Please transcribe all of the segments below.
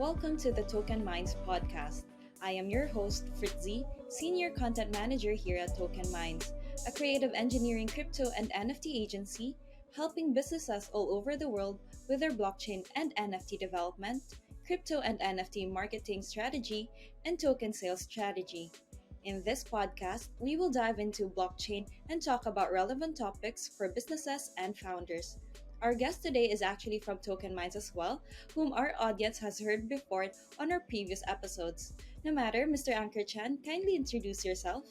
welcome to the TokenMinds podcast. I am your host, Fritzy, Senior Content Manager here at TokenMinds, a creative engineering crypto and NFT agency helping businesses all over the world with their blockchain and NFT development, crypto and NFT marketing strategy, and token sales strategy. In this podcast, we will dive into blockchain and talk about relevant topics for businesses and founders. Our guest today is actually from Token Minds as well, whom our audience has heard before on our previous episodes. No matter, Mr. Anchor Chan, kindly introduce yourself.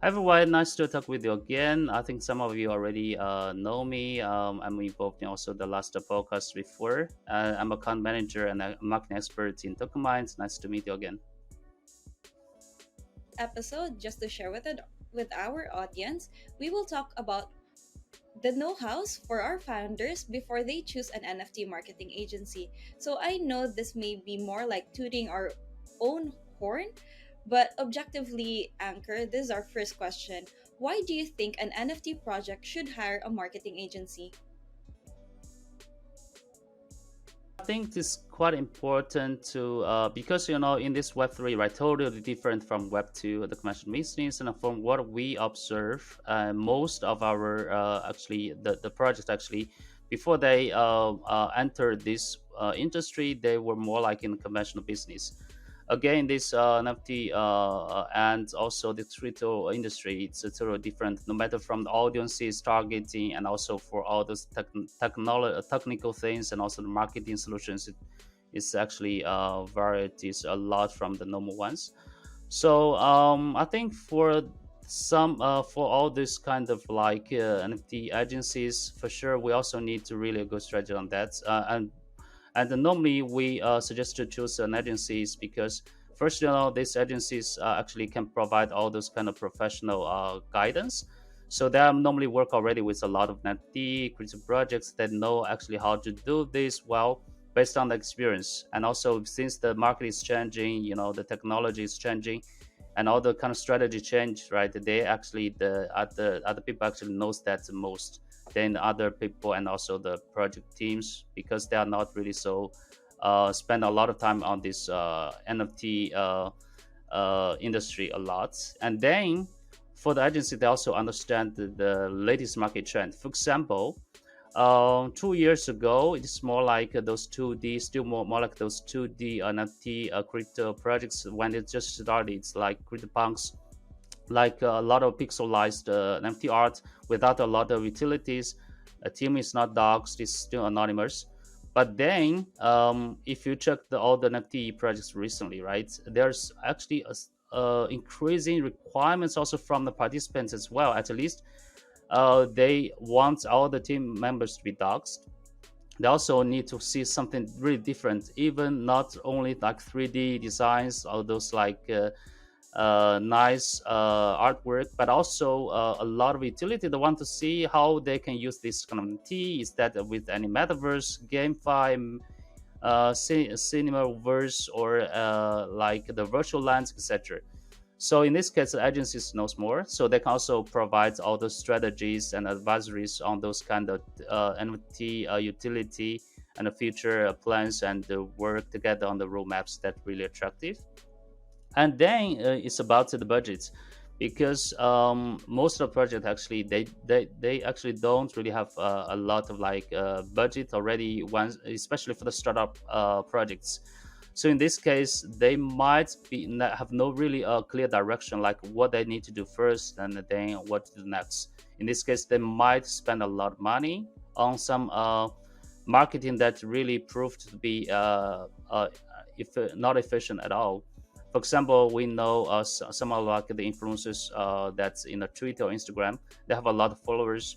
Hi everyone, nice to talk with you again. I think some of you already know me. I'm involved in also the last podcast before. I'm account manager and a marketing expert in TokenMinds. Nice to meet you again. Episode, just to share with our audience, we will talk about the know-hows for our founders before they choose an NFT marketing agency. So I know this may be more like tooting our own horn, but objectively, Anchor, this is our first question. Why do you think an NFT project should hire a marketing agency? I think it's quite important to because in this Web3, right, totally different from Web2, the conventional business, and from what we observe, most of our actually the projects actually before they enter this industry, they were more like in conventional business. Again, this NFT and also the crypto industry, it's a totally different, no matter from the audiences targeting and also for all those technical things and also the marketing solutions. It's actually varieties a lot from the normal ones. So I think for for all this kind of like NFT agencies, for sure, we also need to really go strategy on that. And normally we suggest to choose an agencies because first, these agencies actually can provide all those kind of professional guidance. So they normally work already with a lot of NFT creative projects that know actually how to do this well based on the experience. And also since the market is changing, the technology is changing and all the kind of strategy change, right? They actually the other people actually knows that the most than other people and also the project teams because they are not really so spend a lot of time on this NFT industry a lot. And then for the agency, they also understand the latest market trend. For example, 2 years ago, it's more like those 2D, still more like those 2D NFT crypto projects when it just started. It's like CryptoPunks, like a lot of pixelized NFT art without a lot of utilities. A team is not doxed, it's still anonymous. But then, if you check all the NFT projects recently, right, there's actually increasing requirements also from the participants as well. At least they want all the team members to be doxed. They also need to see something really different, even not only like 3D designs or those like nice artwork, but also a lot of utility. They want to see how they can use this kind of NFT. Is that with any metaverse, GameFi, Cinemaverse, or like the virtual lands, etc. So in this case, the agencies knows more, so they can also provide all the strategies and advisories on those kind of NFT utility and the future plans and work together on the roadmaps that really attractive. And then it's about the budget because most of the project actually they actually don't really have a lot of like budget already once, especially for the startup projects. So in this case they might have no really clear direction like what they need to do first and then what to do next. In this case they might spend a lot of money on some marketing that really proved to be if not efficient at all. For example, we know some of like the influencers that's in a Twitter or Instagram. They have a lot of followers.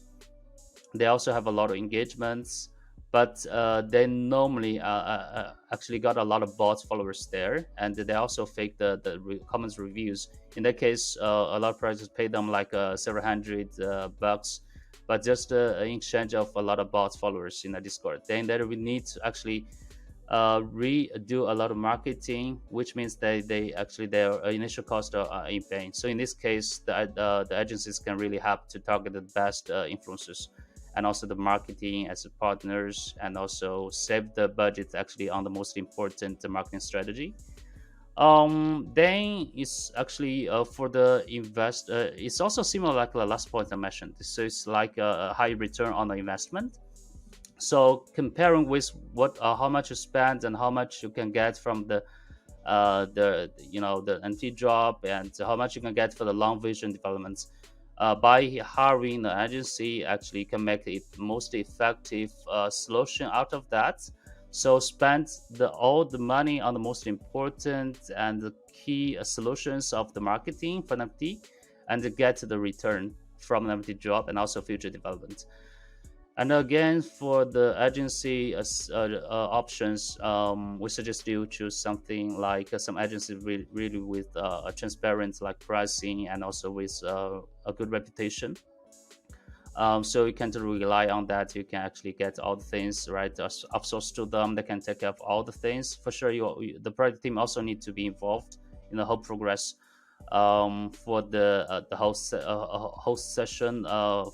They also have a lot of engagements, but they normally actually got a lot of bots followers there, and they also fake the comments reviews. In that case, a lot of projects pay them like several hundred bucks, but just in exchange of a lot of bots followers in the Discord. Then that we need to actually redo a lot of marketing, which means they actually their initial costs are in vain. So in this case, the agencies can really have to target the best influencers. and also the marketing as partners, and also save the budget actually on the most important marketing strategy. Then it's actually for the invest. It's also similar like the last point I mentioned. So it's like a high return on the investment. So comparing with what how much you spend and how much you can get from the NFT job, and how much you can get for the long vision developments. By hiring an agency, actually can make it most effective solution out of that. So spend all the money on the most important and the key solutions of the marketing for NFT, and get the return from an NFT job and also future development. And again, for the agency options, we suggest you choose something like some agency really with a transparent like pricing, and also with a good reputation. So you can rely on that. You can actually get all the things right, outsource to them. They can take care of all the things. For sure, the project team also need to be involved in the whole progress for the whole session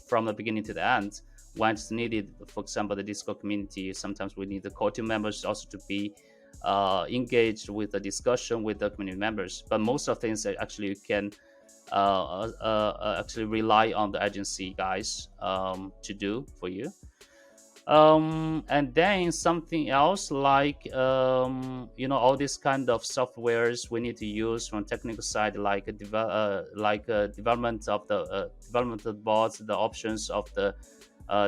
from the beginning to the end when it's needed. For example, the Discord community, sometimes we need the core team members also to be engaged with the discussion with the community members. But most of things that actually you can actually rely on the agency guys to do for you. And then something else like all these kind of softwares we need to use from technical side, like development of the boards, the options of the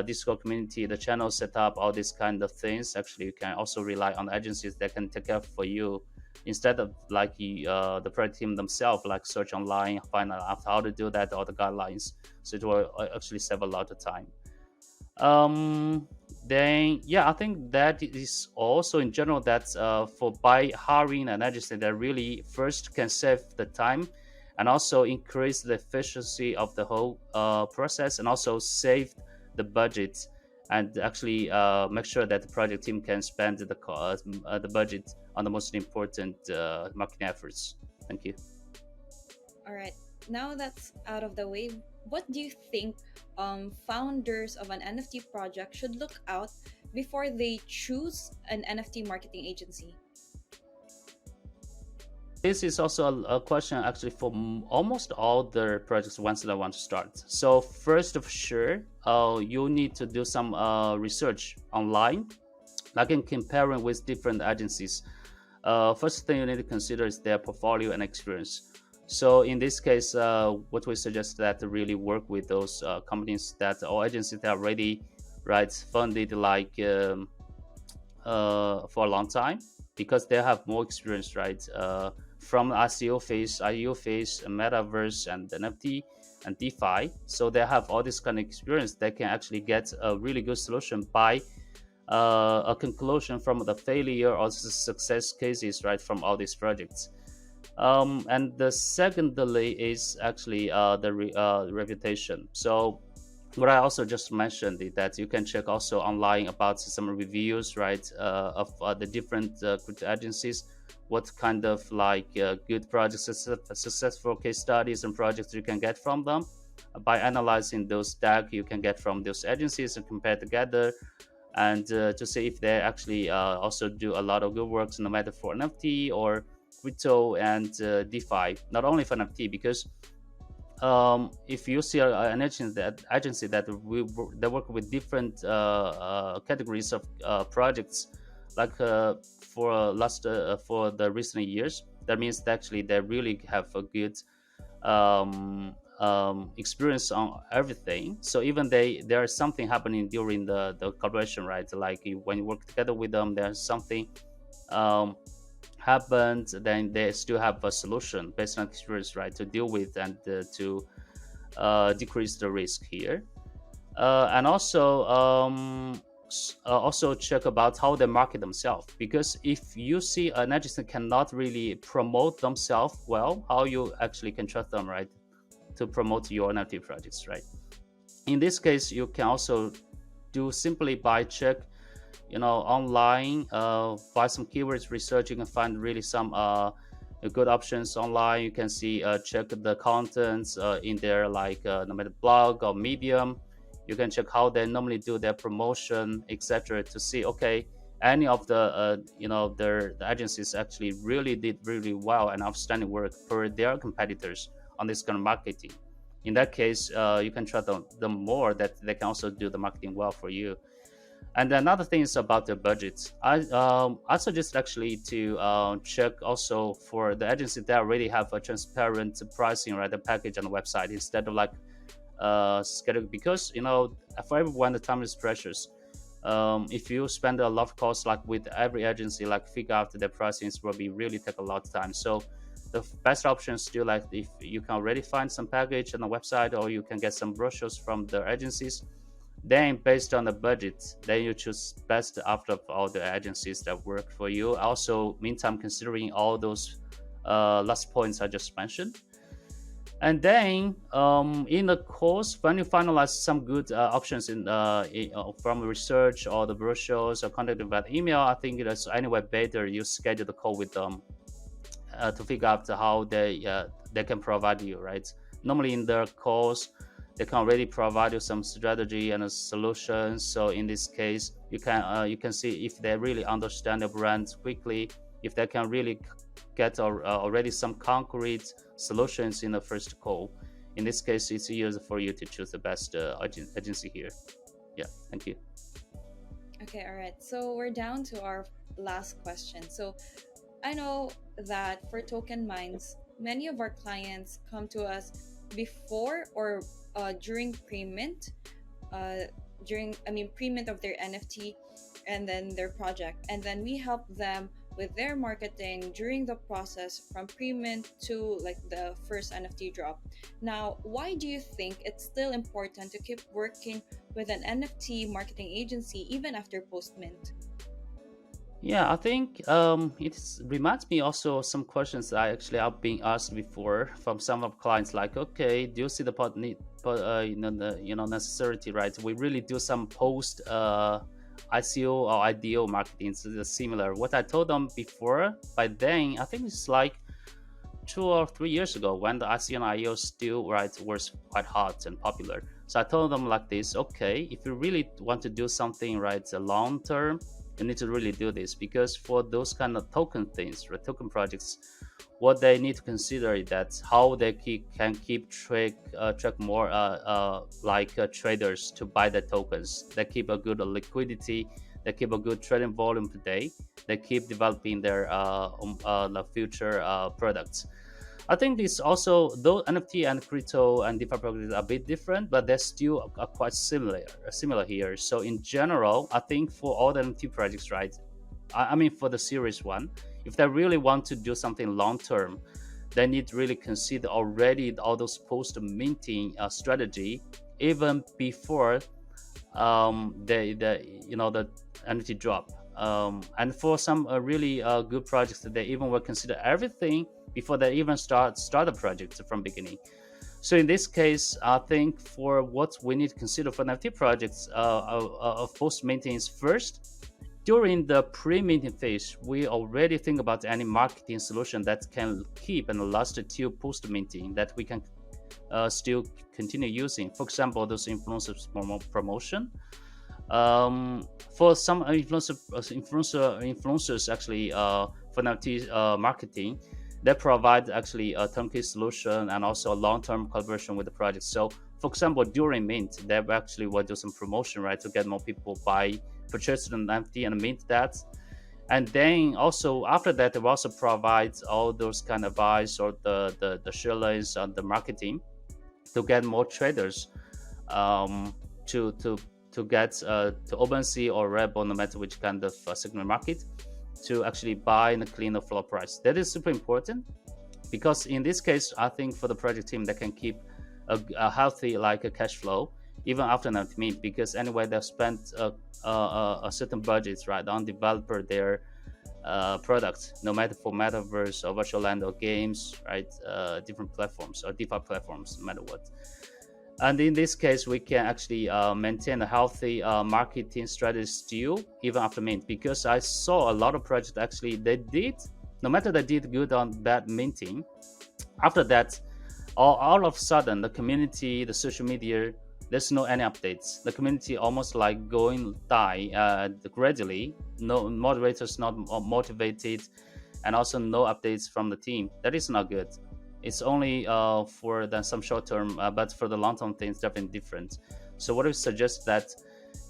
Discord community, the channel setup, all these kind of things. Actually, you can also rely on agencies that can take care for you, instead of like the product team themselves, like search online, find out how to do that, all the guidelines. So it will actually save a lot of time. Then yeah, I think that is also in general that for by hiring an agency that really first can save the time, and also increase the efficiency of the whole process, and also save the budget, and actually make sure that the project team can spend the budget on the most important marketing efforts. Thank you. All right. Now that's out of the way, what do you think founders of an NFT project should look out before they choose an NFT marketing agency? This is also a question actually for almost all the projects once that I want to start. So first of sure, you need to do some research online, like in comparing with different agencies. First thing you need to consider is their portfolio and experience. So in this case, what we suggest that to really work with those companies that or agencies that are already right funded like for a long time, because they have more experience, right? From ICO phase, IEO phase, metaverse, and NFT and DeFi. So they have all this kind of experience. They can actually get a really good solution by a conclusion from the failure or success cases, right, from all these projects. And the secondly is actually the reputation. So what I also just mentioned is that you can check also online about some reviews, right, of the different crypto agencies, what kind of like good projects, successful case studies and projects you can get from them. By analyzing those stack you can get from those agencies and compare together, and to see if they actually also do a lot of good works, no matter for NFT or crypto and DeFi, not only for NFT, because if you see an agency that they work with different categories of projects, like for the recent years, that means that actually they really have a good experience on everything. So even there is something happening during the collaboration, right? Like when you work together with them, there's something um, happened, then they still have a solution based on experience, right, to deal with and to decrease the risk here. And also check about how they market themselves, because if you see an agency cannot really promote themselves well, how you actually can trust them, right, to promote your NFT projects, right? In this case, you can also do simply by check online, by some keywords research. You can find really some good options online. You can see check the contents in there, like no matter blog or medium. You can check how they normally do their promotion, etc., to see, okay, any of the the agencies actually really did really well and outstanding work for their competitors on this kind of marketing. In that case, you can trust them more that they can also do the marketing well for you. And another thing is about the budget. I suggest actually to check also for the agency that already have a transparent pricing, right, the package on the website, instead of like schedule, because for everyone the time is precious. If you spend a lot of costs like with every agency, like figure out the pricings will be really take a lot of time. So the best option is still like if you can already find some package on the website, or you can get some brochures from the agencies, then based on the budget, then you choose best out of all the agencies that work for you. Also meantime considering all those last points I just mentioned. And then in the course, when you finalize some good options from research or the brochures or contact them by email, I think it's anyway better you schedule the call with them to figure out how they can provide you, right? Normally in their course, they can already provide you some strategy and solutions. So in this case, you can see if they really understand the brand quickly, if they can really get already some concrete solutions in the first call. In this case, it's easier for you to choose the best agency here. Yeah, thank you. Okay, all right. So we're down to our last question. So I know that for Token Minds, many of our clients come to us before or during pre-mint, pre-mint of their NFT and then their project, and then we help them with their marketing during the process from pre-mint to like the first NFT drop. Now, why do you think it's still important to keep working with an NFT marketing agency even after post-mint? Yeah, I think it reminds me also of some questions that I actually have been asked before from some of clients. Like, okay, do you see the necessity, right? We really do some post ICO or IDO marketing. So it's similar. What I told them before, by then, I think it's like 2 or 3 years ago when the ICO and IO still was quite hot and popular. So I told them like this: okay, if you really want to do something right, long term, you need to really do this, because for those kind of token things, right, token projects, what they need to consider is that how they can keep track more traders to buy the tokens. They keep a good liquidity, they keep a good trading volume per day, they keep developing their the future products. I think this also, though NFT and crypto and DeFi projects are a bit different, but they're still quite similar here. So in general, I think for all the NFT projects, right? I mean, for the series one, if they really want to do something long term, they need to really consider already all those post minting strategy even before the NFT drop. And for some really good projects, they even will consider everything before they even start the project from beginning. So in this case, I think for what we need to consider for NFT projects of post minting is first, during the pre-minting phase, we already think about any marketing solution that can keep and last till post-minting that we can still continue using. For example, those influencers promotion. For some influencers actually for NFT marketing, they provide actually a turnkey solution and also a long-term collaboration with the project. So, for example, during mint, they actually will do some promotion, right, to get more people purchase an NFT and mint that. And then also after that, they will also provide all those kind of advice or the share lanes and the marketing to get more traders to get to OpenSea or Rebel, no matter which kind of signal market, to actually buy and clean the floor price. That is super important, because in this case, I think for the project team, they can keep a healthy like a cash flow even after an mint, because anyway they've spent a certain budget, right, on developer their products, no matter for metaverse or virtual land or games, right, different platforms or DeFi platforms, no matter what. And in this case, we can actually maintain a healthy marketing strategy still even after mint, because I saw a lot of projects actually no matter they did good on bad minting, after that all of a sudden the community, the social media there's no any updates. The community almost like going die gradually. No moderators not motivated, and also no updates from the team. That is not good. It's only for some short term, but for the long term things, definitely different. So what we suggest that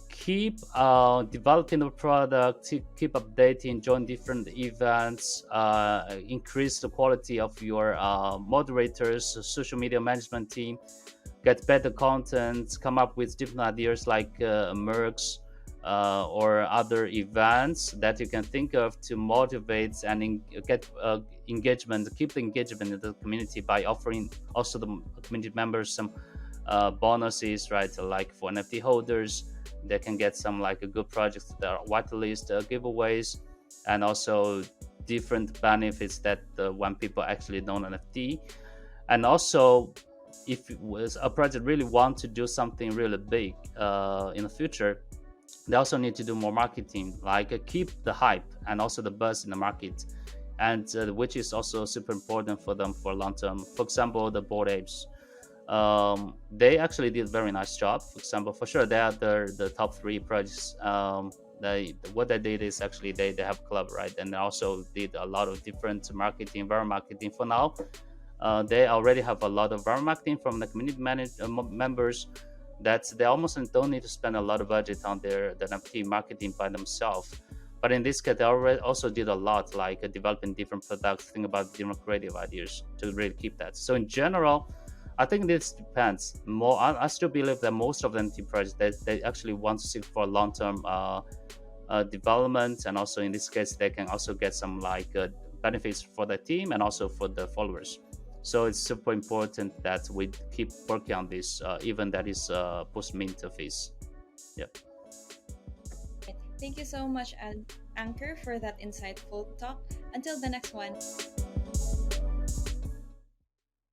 keep developing the product, keep updating, join different events, increase the quality of your moderators, social media management team, get better content, come up with different ideas like mercs or other events that you can think of to motivate and get engagement, keep the engagement in the community by offering also the community members some bonuses, right? Like for NFT holders, they can get some like a good projects that are whitelist giveaways, and also different benefits that when people actually know NFT. And also, if a project really want to do something really big in the future, they also need to do more marketing, like keep the hype and also the buzz in the market, and which is also super important for them for long term. For example, the Bored Apes, they actually did a very nice job. For example, for sure, they are the top three projects. What they did is actually they have a club, right, and they also did a lot of different marketing, viral marketing. For now, they already have a lot of viral marketing from the community members, that they almost don't need to spend a lot of budget on the NFT marketing by themselves. But in this case, they already also did a lot, like developing different products, think about different creative ideas to really keep that. So in general, I think this depends more. I still believe that most of the NFT projects they actually want to seek for long-term development, and also in this case, they can also get some like benefits for the team and also for the followers. So it's super important that we keep working on this, even that is post mint phase. Yeah. Thank you so much, Anchor, for that insightful talk. Until the next one.